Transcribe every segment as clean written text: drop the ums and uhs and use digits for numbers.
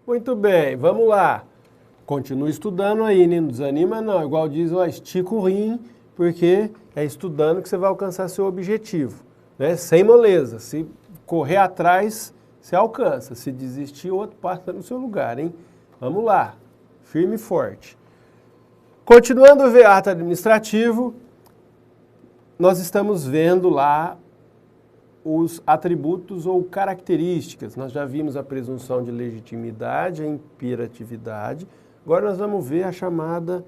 Muito bem, vamos lá. Continue estudando aí, né? Não desanima não. Igual diz, ó, estica o rim, porque é estudando que você vai alcançar seu objetivo, né? Sem moleza. Se correr atrás, você alcança. Se desistir, outro passa no seu lugar, hein? Vamos lá. Firme e forte. Continuando o ato administrativo, nós estamos vendo lá os atributos ou características. Nós já vimos a presunção de legitimidade, a imperatividade. Agora nós vamos ver a chamada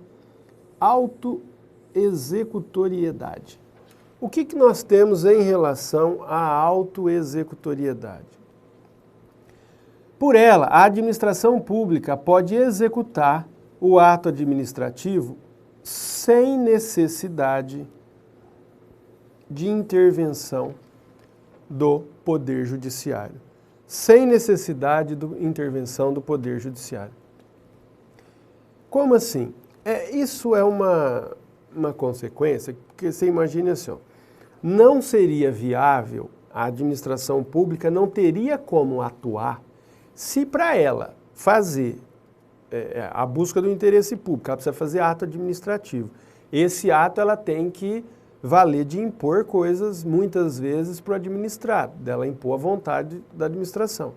autoexecutoriedade. O que nós temos em relação à autoexecutoriedade? Por ela, a administração pública pode executar o ato administrativo sem necessidade de intervenção do Poder Judiciário. Sem necessidade de intervenção do Poder Judiciário. Como assim? Isso é uma consequência, porque você imagina assim, ó, não seria viável, a administração pública não teria como atuar se para ela fazer a busca do interesse público, ela precisa fazer ato administrativo. Esse ato ela tem que valer de impor coisas, muitas vezes, para o administrado, dela impor a vontade da administração.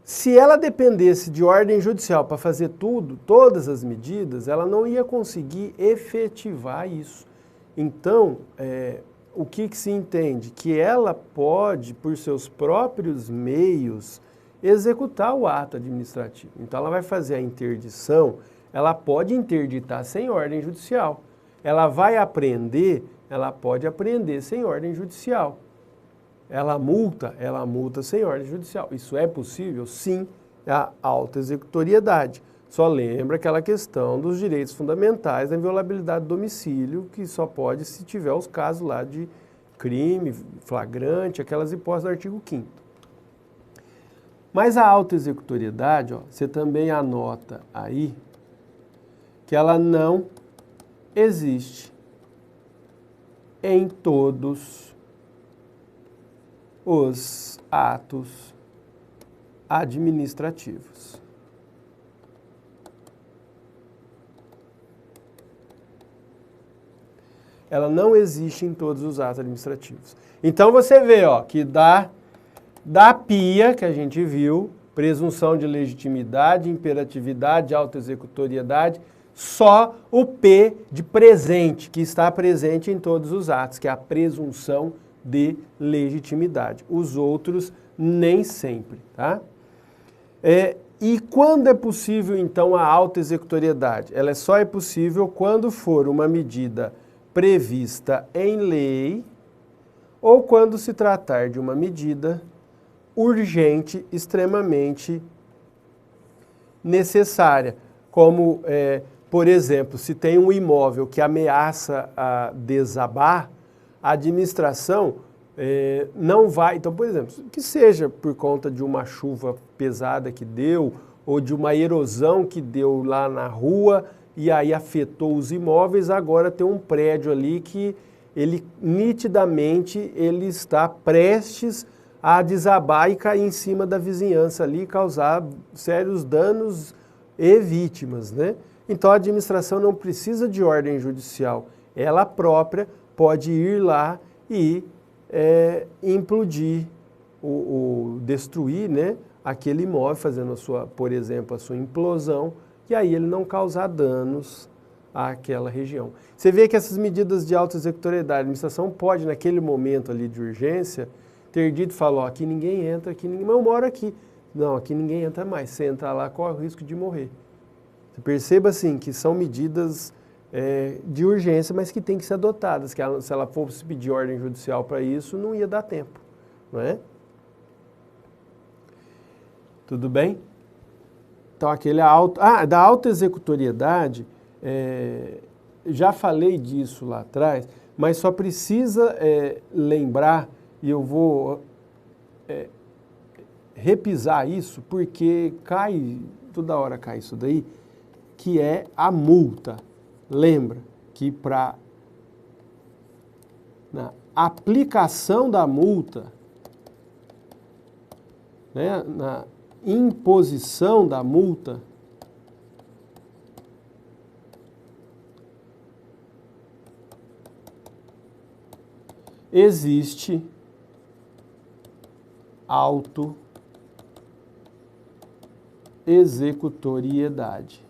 Se ela dependesse de ordem judicial para fazer tudo, todas as medidas, ela não ia conseguir efetivar isso. Então, o que se entende? Que ela pode, por seus próprios meios, executar o ato administrativo. Então, ela vai fazer a interdição, ela pode interditar sem ordem judicial. Ela vai apreender, ela pode apreender sem ordem judicial. Ela multa sem ordem judicial. Isso é possível? Sim, é a autoexecutoriedade. Só lembra aquela questão dos direitos fundamentais da inviolabilidade do domicílio, que só pode se tiver os casos lá de crime, flagrante, aquelas hipóteses do artigo 5º. Mas a autoexecutoriedade, você também anota aí que ela não existe em todos os atos administrativos. Ela não existe em todos os atos administrativos. Então você vê, ó, que da PIA, que a gente viu, presunção de legitimidade, imperatividade, autoexecutoriedade, só o P de presente, que está presente em todos os atos, que é a presunção de legitimidade. Os outros, nem sempre, tá? E quando é possível, então, a autoexecutoriedade? Ela só é possível quando for uma medida prevista em lei ou quando se tratar de uma medida urgente, extremamente necessária, como, por exemplo, se tem um imóvel que ameaça a desabar, a administração não vai... Então, por exemplo, que seja por conta de uma chuva pesada que deu ou de uma erosão que deu lá na rua e aí afetou os imóveis, agora tem um prédio ali que ele nitidamente ele está prestes a desabar e cair em cima da vizinhança ali, causar sérios danos e vítimas, né? Então a administração não precisa de ordem judicial, ela própria pode ir lá e implodir, destruir, né, aquele imóvel, fazendo por exemplo, a sua implosão, e aí ele não causar danos àquela região. Você vê que essas medidas de autoexecutoriedade, a administração pode, naquele momento ali de urgência, ter dito e falar, ó, aqui ninguém entra, aqui ninguém, mas eu moro aqui. Não, aqui ninguém entra mais. Você entrar lá, corre o risco de morrer. Você perceba, assim, que são medidas de urgência, mas que têm que ser adotadas, que se ela fosse pedir ordem judicial para isso, não ia dar tempo, não é? Tudo bem? Então, da autoexecutoriedade, já falei disso lá atrás, mas só precisa lembrar, e eu vou repisar isso, porque toda hora cai isso daí, que é a multa. Lembra que na aplicação da multa, né, imposição da multa existe auto-executoriedade.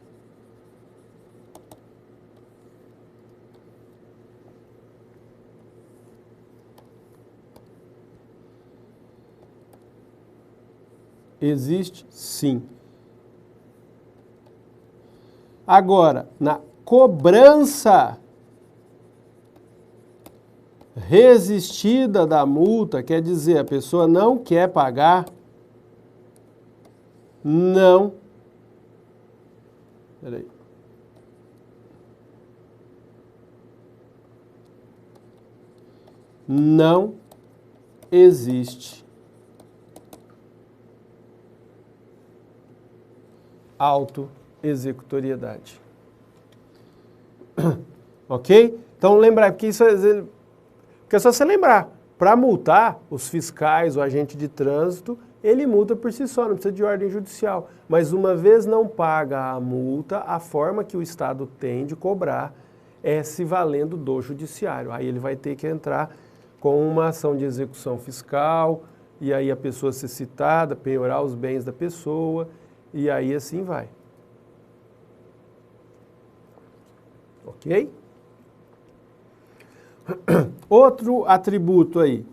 Existe, sim. Agora, na cobrança resistida da multa, quer dizer, a pessoa não quer pagar, não. Peraí. Não existe auto-executoriedade. Ok? Então, lembrar, porque isso é só você lembrar. Para multar, os fiscais, o agente de trânsito, ele multa por si só, não precisa de ordem judicial. Mas uma vez não paga a multa, a forma que o Estado tem de cobrar é se valendo do judiciário. Aí ele vai ter que entrar com uma ação de execução fiscal, e aí a pessoa ser citada, penhorar os bens da pessoa, e aí assim vai. Ok? Outro atributo aí.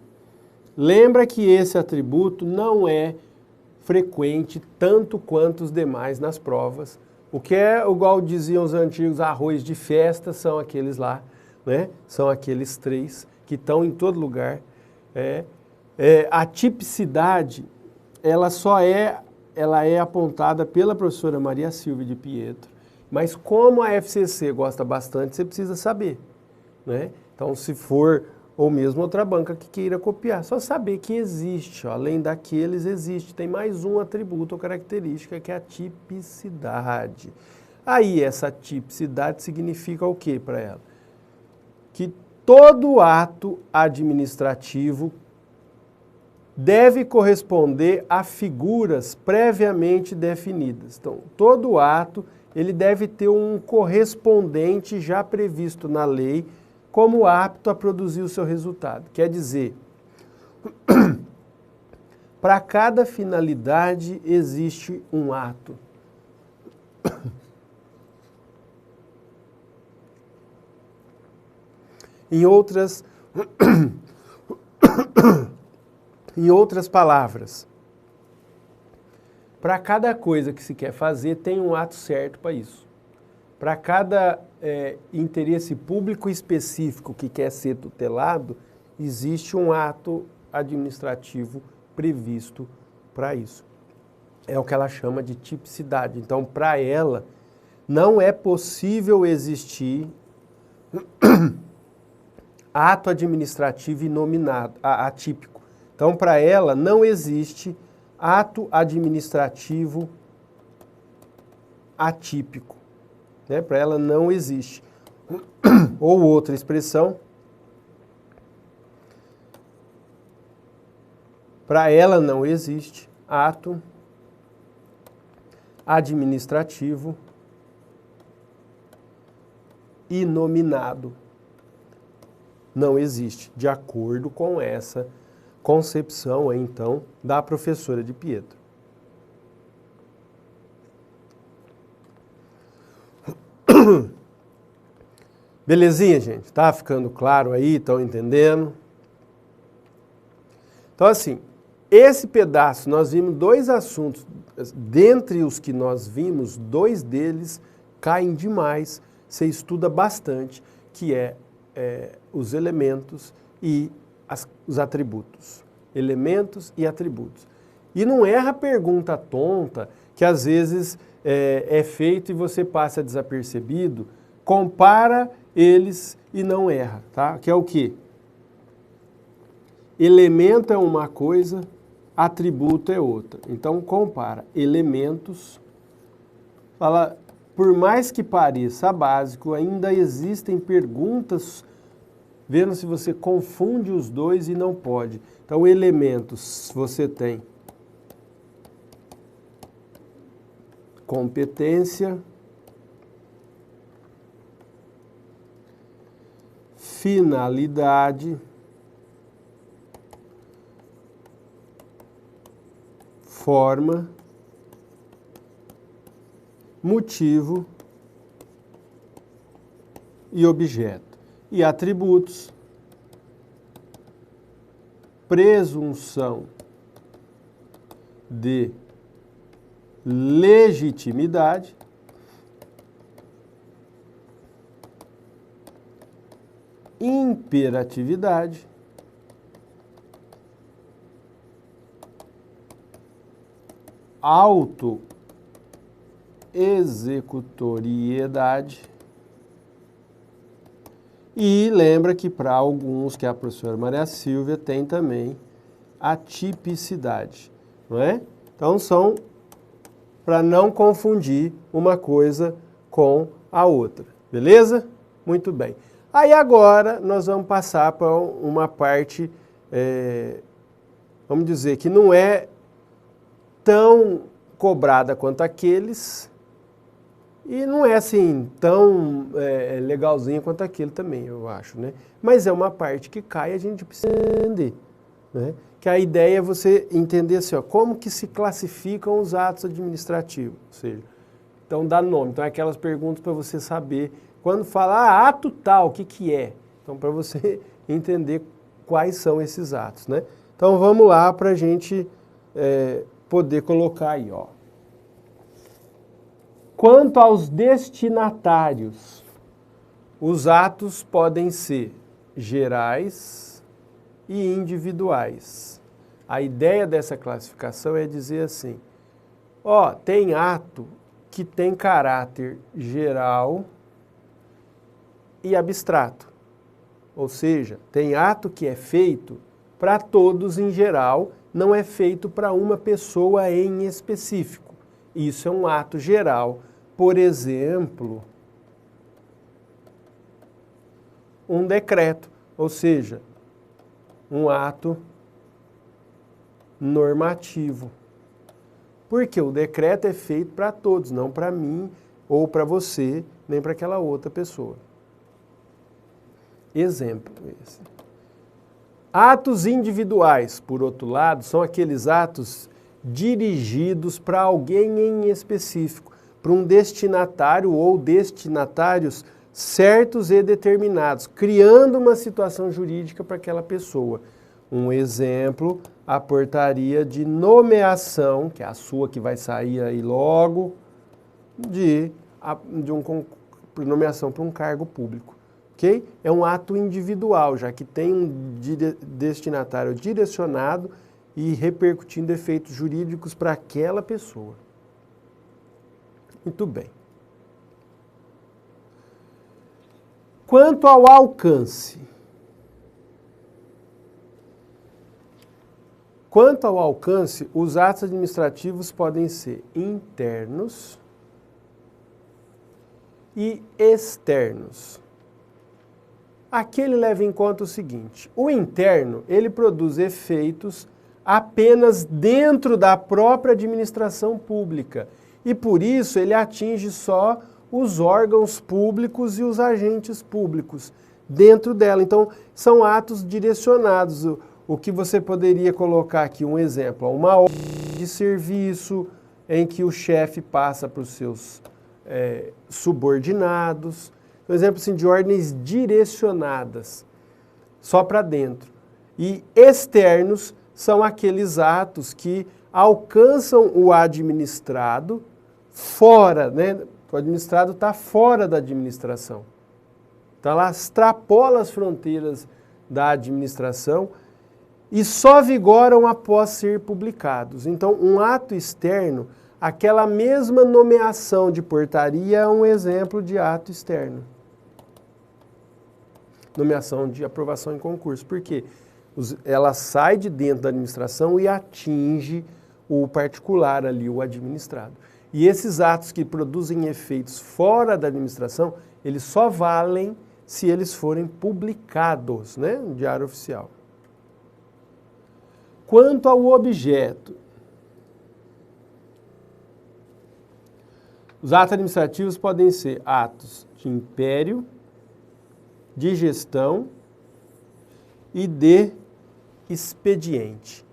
Lembra que esse atributo não é frequente tanto quanto os demais nas provas. O que é, igual diziam os antigos, arroz de festa, são aqueles lá, né? São aqueles 3 que estão em todo lugar. A tipicidade, ela é apontada pela professora Maria Silvia de Pietro, mas como a FCC gosta bastante, você precisa saber, né? Então, se for, ou mesmo outra banca que queira copiar, só saber que existe, ó, além daqueles existe, tem mais um atributo ou característica que é a tipicidade. Aí, essa tipicidade significa o que para ela? Que todo ato administrativo deve corresponder a figuras previamente definidas. Então, todo ato, ele deve ter um correspondente já previsto na lei como apto a produzir o seu resultado. Quer dizer, para cada finalidade existe um ato. Em outras palavras, para cada coisa que se quer fazer, tem um ato certo para isso. Para cada interesse público específico que quer ser tutelado, existe um ato administrativo previsto para isso. É o que ela chama de tipicidade. Então, para ela, não é possível existir ato administrativo inominado, atípico. Então, para ela, não existe ato administrativo atípico. Né? Para ela, não existe. Ou outra expressão, para ela não existe ato administrativo inominado. Não existe, de acordo com essa concepção, então, da professora de Pietro. Belezinha, gente? Tá ficando claro aí? Estão entendendo? Então, assim, esse pedaço, nós vimos 2 assuntos. Dentre os que nós vimos, 2 deles caem demais. Você estuda bastante, que é os elementos e os atributos. Elementos e atributos. E não erra a pergunta tonta, que às vezes é feito e você passa desapercebido, compara eles e não erra, tá? Que é o quê? Elemento é uma coisa, atributo é outra. Então, compara elementos, fala, por mais que pareça básico, ainda existem perguntas vendo se você confunde os dois e não pode. Então, elementos, você tem competência, finalidade, forma, motivo e objeto. E atributos, presunção de legitimidade, imperatividade, autoexecutoriedade. E lembra que para alguns, que a professora Maria Silvia, tem também a tipicidade, não é? Então são para não confundir uma coisa com a outra, beleza? Muito bem. Aí agora nós vamos passar para uma parte, vamos dizer, que não é tão cobrada quanto aqueles e não é assim tão legalzinha quanto aquele também, eu acho, né? Mas é uma parte que cai e a gente precisa entender, né? Que a ideia é você entender assim, ó, como que se classificam os atos administrativos, ou seja, então dá nome, então é aquelas perguntas para você saber, quando fala ato tal, o que que é? Então para você entender quais são esses atos, né? Então vamos lá para a gente poder colocar aí, ó. Quanto aos destinatários, os atos podem ser gerais e individuais. A ideia dessa classificação é dizer assim, ó, tem ato que tem caráter geral e abstrato. Ou seja, tem ato que é feito para todos em geral, não é feito para uma pessoa em específico. Isso é um ato geral. Por exemplo, um decreto, ou seja, um ato normativo. Porque o decreto é feito para todos, não para mim ou para você, nem para aquela outra pessoa. Exemplo esse. Atos individuais, por outro lado, são aqueles atos dirigidos para alguém em específico, para um destinatário ou destinatários certos e determinados, criando uma situação jurídica para aquela pessoa. Um exemplo, a portaria de nomeação, que é a sua que vai sair aí logo, de nomeação para um cargo público. Okay? É um ato individual, já que tem um destinatário direcionado e repercutindo efeitos jurídicos para aquela pessoa. Muito bem. Quanto ao alcance. Quanto ao alcance, os atos administrativos podem ser internos e externos. Aqui ele leva em conta o seguinte, o interno, ele produz efeitos apenas dentro da própria administração pública e por isso ele atinge só os órgãos públicos e os agentes públicos dentro dela. Então, são atos direcionados. O que você poderia colocar aqui, um exemplo, uma ordem de serviço em que o chefe passa para os seus subordinados. Um exemplo assim, de ordens direcionadas, só para dentro. E externos são aqueles atos que alcançam o administrado fora, né? O administrado está fora da administração. Então, ela extrapola as fronteiras da administração e só vigoram após ser publicados. Então, um ato externo, aquela mesma nomeação de portaria é um exemplo de ato externo. Nomeação de aprovação em concurso. Por quê? Ela sai de dentro da administração e atinge o particular ali, o administrado. E esses atos que produzem efeitos fora da administração, eles só valem se eles forem publicados, né, no Diário Oficial. Quanto ao objeto, Os atos administrativos podem ser atos de império, de gestão e de expediente.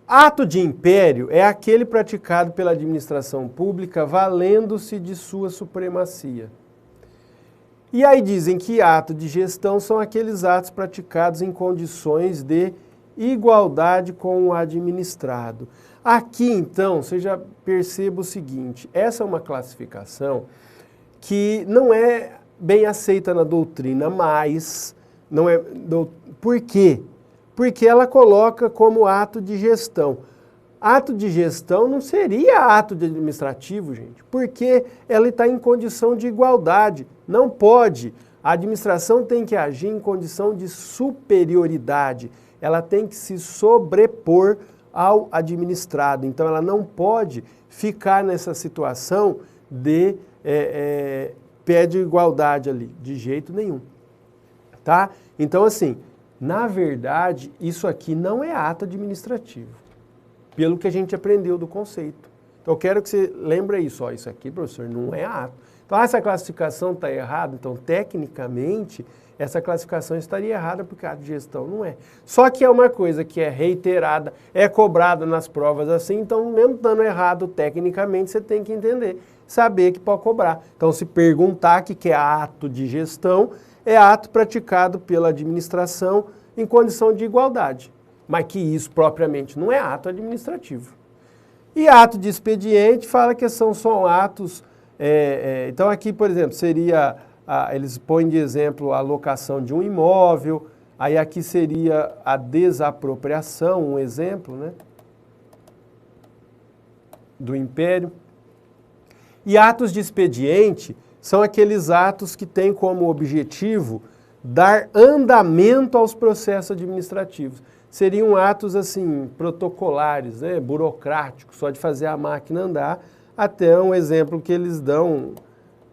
Ato de império é aquele praticado pela administração pública valendo-se de sua supremacia. E aí dizem que ato de gestão são aqueles atos praticados em condições de igualdade com o administrado. Aqui, então, você já perceba o seguinte, essa é uma classificação que não é bem aceita na doutrina, mas não é... Por quê? Porque ela coloca como ato de gestão. Ato de gestão não seria ato de administrativo, gente, porque ela está em condição de igualdade. Não pode. A administração tem que agir em condição de superioridade. Ela tem que se sobrepor ao administrado. Então, ela não pode ficar nessa situação de pé de igualdade ali, de jeito nenhum. Tá? Então, assim, na verdade, isso aqui não é ato administrativo, pelo que a gente aprendeu do conceito. Então, eu quero que você lembre isso. Ó, isso aqui, professor, não é ato. Então, essa classificação está errada. Então, tecnicamente, essa classificação estaria errada porque ato de gestão não é. Só que é uma coisa que é reiterada, é cobrada nas provas assim, então, mesmo estando errado tecnicamente, você tem que entender, saber que pode cobrar. Então, se perguntar o que é ato de gestão, é ato praticado pela administração em condição de igualdade, mas que isso propriamente não é ato administrativo. E ato de expediente fala que são só atos, então aqui, por exemplo, seria, eles põem de exemplo a locação de um imóvel, aí aqui seria a desapropriação, um exemplo, né, do império. E atos de expediente são aqueles atos que têm como objetivo dar andamento aos processos administrativos. Seriam atos, assim, protocolares, né, burocráticos, só de fazer a máquina andar, até um exemplo que eles dão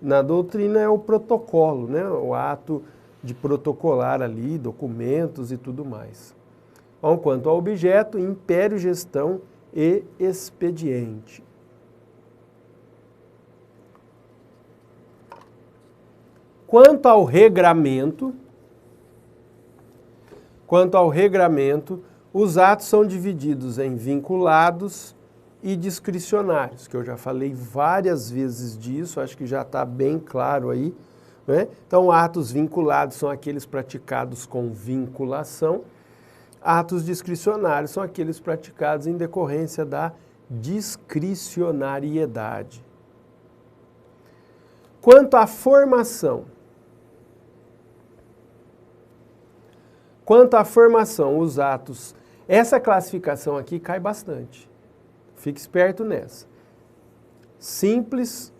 na doutrina é o protocolo, né, o ato de protocolar ali, documentos e tudo mais. Bom, quanto ao objeto, império, gestão e expediente. Quanto ao regramento, os atos são divididos em vinculados e discricionários, que eu já falei várias vezes disso, acho que já está bem claro aí, né? Então, atos vinculados são aqueles praticados com vinculação, atos discricionários são aqueles praticados em decorrência da discricionariedade. Quanto à formação, os atos, essa classificação aqui cai bastante. Fique esperto nessa. Simples,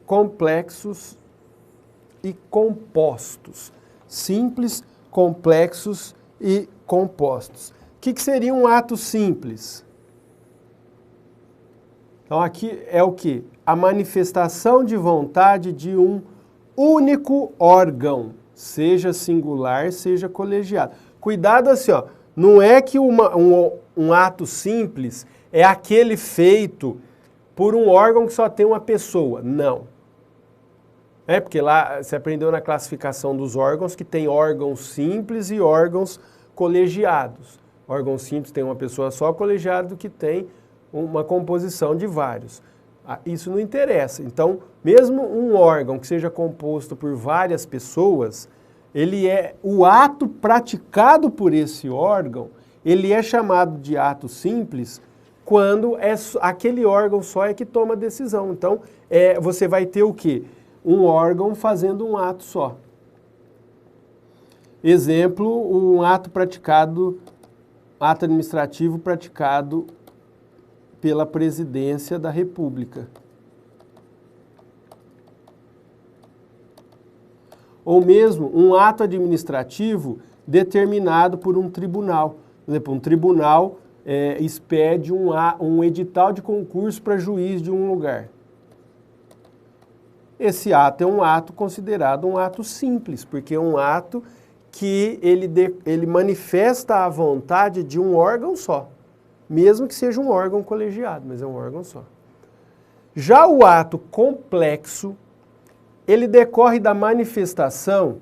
complexos e compostos. Simples, complexos e compostos. O que seria um ato simples? Então aqui é o quê? A manifestação de vontade de um único órgão, seja singular, seja colegiado. Cuidado assim, ó, não é que um ato simples é aquele feito por um órgão que só tem uma pessoa, não. É porque lá você aprendeu na classificação dos órgãos que tem órgãos simples e órgãos colegiados. Órgão simples tem uma pessoa só, colegiado que tem uma composição de vários. Isso não interessa. Então, mesmo um órgão que seja composto por várias pessoas, ele é o ato praticado por esse órgão, ele é chamado de ato simples quando aquele órgão só é que toma a decisão. Então, você vai ter o quê? Um órgão fazendo um ato só. Exemplo, um ato administrativo praticado pela Presidência da República. Ou mesmo um ato administrativo determinado por um tribunal. Por exemplo, um tribunal expede um edital de concurso para juiz de um lugar. Esse ato é um ato considerado um ato simples, porque é um ato que ele manifesta a vontade de um órgão só. Mesmo que seja um órgão colegiado, mas é um órgão só. Já o ato complexo, ele decorre da manifestação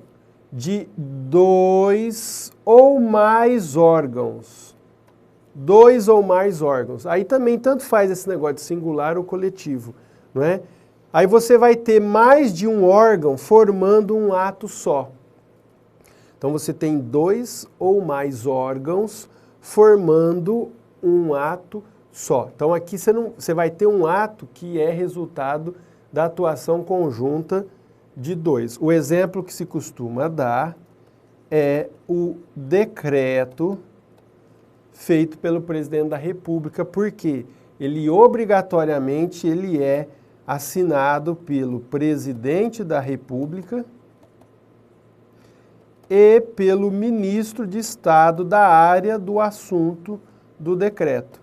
de dois ou mais órgãos. Dois ou mais órgãos. Aí também tanto faz esse negócio de singular ou coletivo, não é? Aí você vai ter mais de um órgão formando um ato só. Então você tem dois ou mais órgãos formando um ato só. Então aqui você vai ter um ato que é resultado da atuação conjunta de dois. O exemplo que se costuma dar é o decreto feito pelo presidente da República, porque ele obrigatoriamente ele é assinado pelo presidente da República e pelo ministro de Estado da área do assunto do decreto.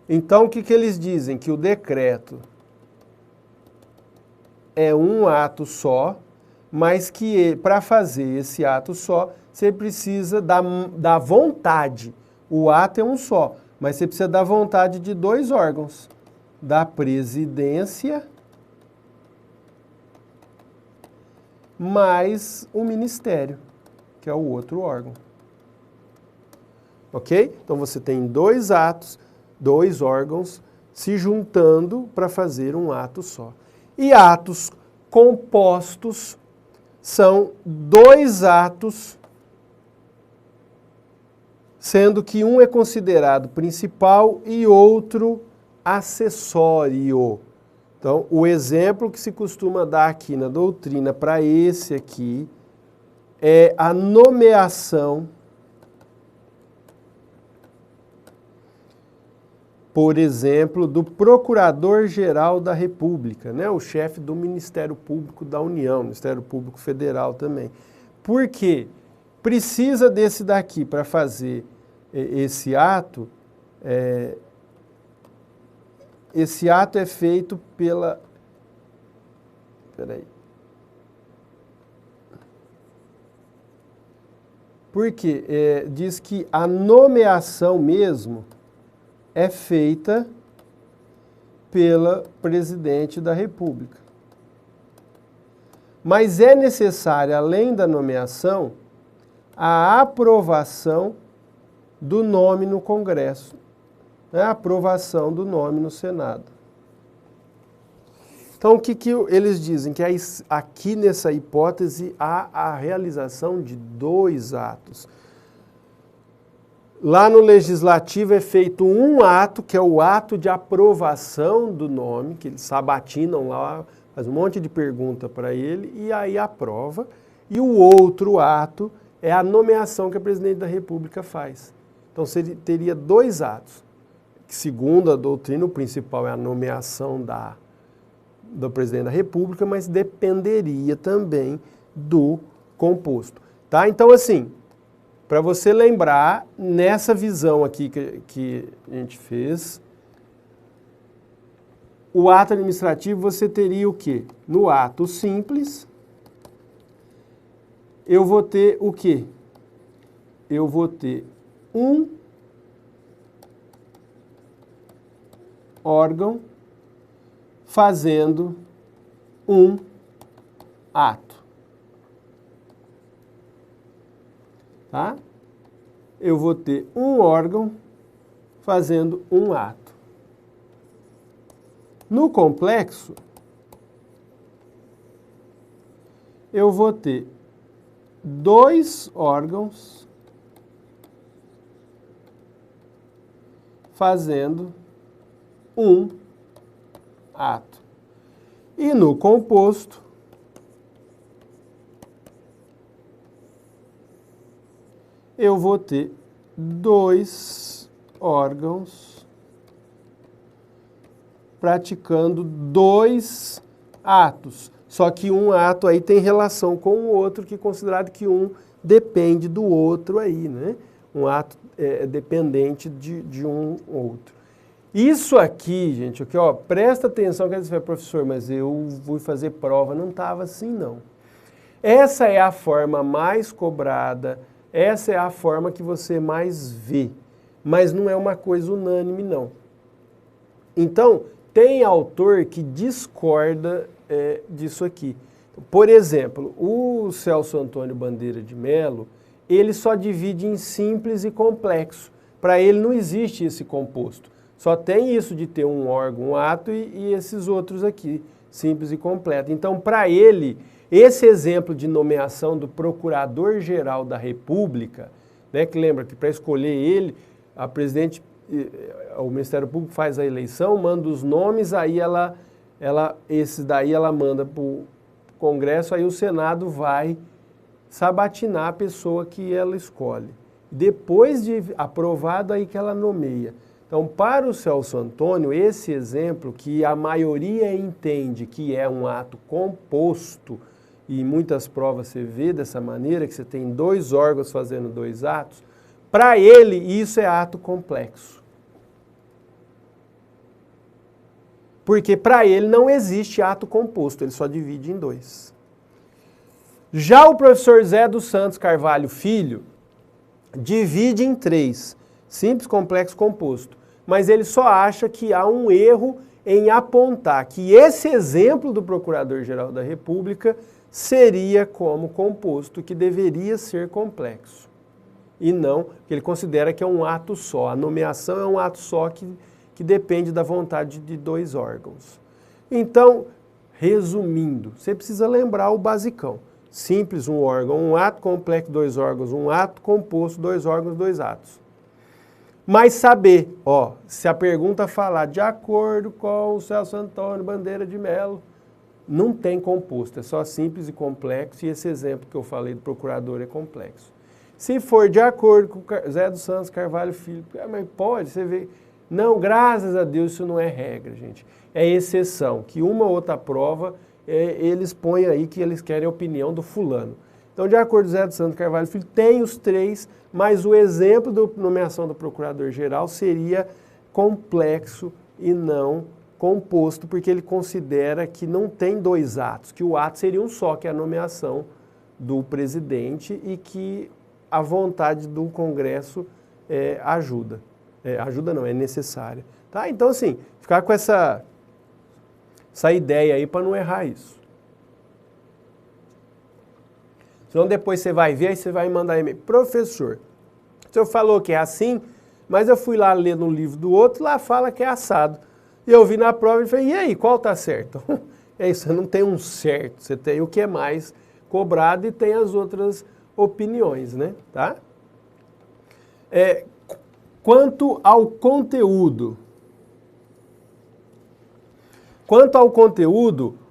Então, o que eles dizem? Que o decreto é um ato só, mas que para fazer esse ato só, você precisa da vontade. O ato é um só, mas você precisa da vontade de dois órgãos, da presidência mais o ministério, que é o outro órgão. Ok? Então você tem dois atos, dois órgãos se juntando para fazer um ato só. E atos compostos são dois atos, sendo que um é considerado principal e outro acessório. Então, o exemplo que se costuma dar aqui na doutrina para esse aqui é a nomeação, por exemplo, do Procurador-Geral da República, né? O chefe do Ministério Público da União, Ministério Público Federal também. Por quê? Precisa desse daqui para fazer esse ato. Esse ato é feito pela... Peraí. Por quê? Diz que a nomeação mesmo é feita pela presidente da República. Mas é necessária, além da nomeação, a aprovação do nome no Congresso, a aprovação do nome no Senado. Então, o que eles dizem? Que aqui nessa hipótese há a realização de dois atos. Lá no Legislativo é feito um ato, que é o ato de aprovação do nome, que eles sabatinam lá, faz um monte de pergunta para ele, e aí aprova. E o outro ato é a nomeação que a presidente da República faz. Então, teria dois atos. Segundo a doutrina, o principal é a nomeação do presidente da República, mas dependeria também do composto. Tá? Então, assim, para você lembrar, nessa visão aqui que a gente fez, o ato administrativo você teria o quê? No ato simples, eu vou ter o quê? Eu vou ter um órgão fazendo um ato. Tá? Eu vou ter um órgão fazendo um ato. No complexo, eu vou ter dois órgãos fazendo um ato. E no composto, eu vou ter dois órgãos praticando dois atos. Só que um ato aí tem relação com o outro, que é considerado que um depende do outro aí, né? Um ato é dependente de um outro. Isso aqui, gente, aqui, ó, presta atenção que você vai, professor, mas eu vou fazer prova, não estava assim, não. Essa é a forma mais cobrada, essa é a forma que você mais vê, mas não é uma coisa unânime, não. Então, tem autor que discorda disso aqui. Por exemplo, o Celso Antônio Bandeira de Mello, ele só divide em simples e complexo. Para ele não existe esse composto. Só tem isso de ter um órgão, um ato e esses outros aqui, simples e completo. Então, para ele, esse exemplo de nomeação do Procurador-Geral da República, né, que lembra que para escolher ele, o Ministério Público faz a eleição, manda os nomes, aí esses daí ela manda para o Congresso, aí o Senado vai sabatinar a pessoa que ela escolhe. Depois de aprovado, aí que ela nomeia. Então, para o Celso Antônio, esse exemplo que a maioria entende que é um ato composto, e em muitas provas você vê dessa maneira, que você tem 2 órgãos fazendo 2 atos, para ele isso é ato complexo. Porque para ele não existe ato composto, ele só divide em 2. Já o professor Zé dos Santos Carvalho Filho divide em 3, simples, complexo, composto. Mas ele só acha que há um erro em apontar que esse exemplo do Procurador-Geral da República seria como composto, que deveria ser complexo. E não, que ele considera que é um ato só. A nomeação é um ato só que depende da vontade de 2 órgãos. Então, resumindo, você precisa lembrar o basicão. Simples, um órgão, um ato, complexo, 2 órgãos, um ato, composto, 2 órgãos, 2 atos. Mas saber, se a pergunta falar de acordo com o Celso Antônio Bandeira de Mello, não tem composto, é só simples e complexo, e esse exemplo que eu falei do procurador é complexo. Se for de acordo com o Zé dos Santos Carvalho Filho, mas pode, você vê. Não, graças a Deus isso não é regra, gente. É exceção, que uma ou outra prova, eles põem aí que eles querem a opinião do fulano. Então, de acordo com o Zé dos Santos Carvalho Filho, tem os 3, mas o exemplo da nomeação do Procurador-Geral seria complexo e não composto, porque ele considera que não tem 2 atos, que o ato seria um só, que é a nomeação do presidente e que a vontade do Congresso ajuda. Ajuda não, é necessária. Tá? Então, assim, ficar com essa ideia aí para não errar isso. Senão depois você vai ver, aí você vai mandar e-mail. Professor, o senhor falou que é assim, mas eu fui lá ler no livro do outro, lá fala que é assado. E eu vi na prova e falei, e aí, qual tá certo? É isso, você não tem um certo, você tem o que é mais cobrado e tem as outras opiniões, né? Tá? Quanto ao conteúdo,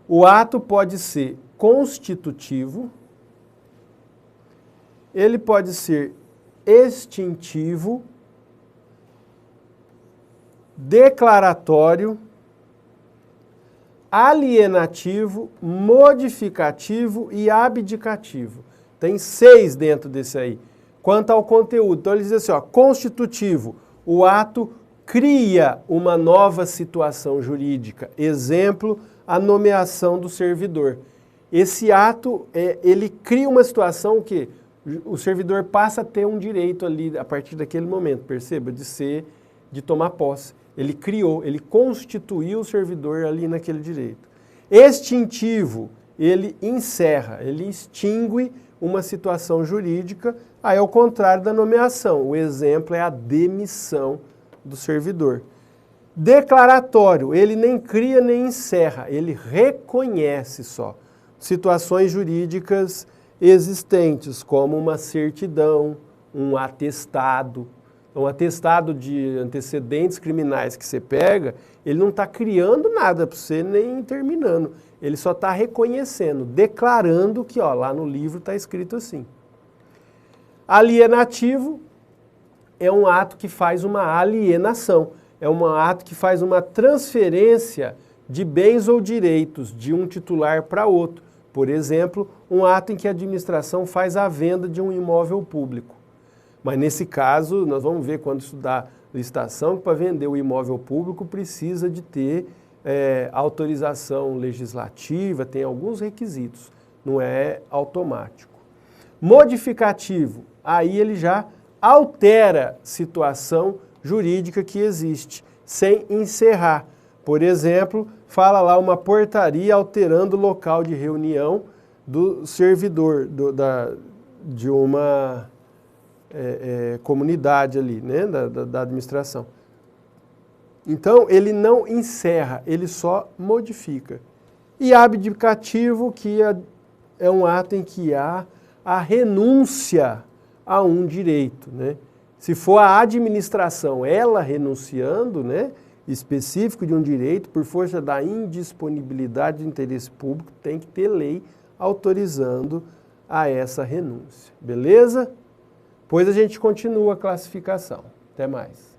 o ato pode ser constitutivo, ele pode ser extintivo, declaratório, alienativo, modificativo e abdicativo. Tem 6 dentro desse aí. Quanto ao conteúdo, então ele diz assim, constitutivo, o ato cria uma nova situação jurídica. Exemplo, a nomeação do servidor. Esse ato, ele cria uma situação que o servidor passa a ter um direito ali a partir daquele momento, perceba, de tomar posse. Ele criou, ele constituiu o servidor ali naquele direito. Extintivo, ele encerra, ele extingue uma situação jurídica, aí ao contrário da nomeação. O exemplo é a demissão do servidor. Declaratório, ele nem cria nem encerra, ele reconhece só situações jurídicas existentes, como uma certidão, um atestado. Um atestado de antecedentes criminais que você pega, ele não está criando nada para você nem terminando. Ele só está reconhecendo, declarando que lá no livro está escrito assim. Alienativo é um ato que faz uma alienação, é um ato que faz uma transferência de bens ou direitos de um titular para outro. Por exemplo, um ato em que a administração faz a venda de um imóvel público. Mas nesse caso, nós vamos ver quando estudar licitação, que para vender o imóvel público precisa de ter autorização legislativa, tem alguns requisitos, não é automático. Modificativo, aí ele já altera situação jurídica que existe, sem encerrar. Por exemplo, fala lá uma portaria alterando o local de reunião do servidor de uma comunidade ali, né, da administração. Então, ele não encerra, ele só modifica. E abdicativo, que é um ato em que há a renúncia a um direito, né? Se for a administração, ela renunciando, né, específico de um direito, por força da indisponibilidade de interesse público, tem que ter lei autorizando a essa renúncia. Beleza? Pois a gente continua a classificação. Até mais.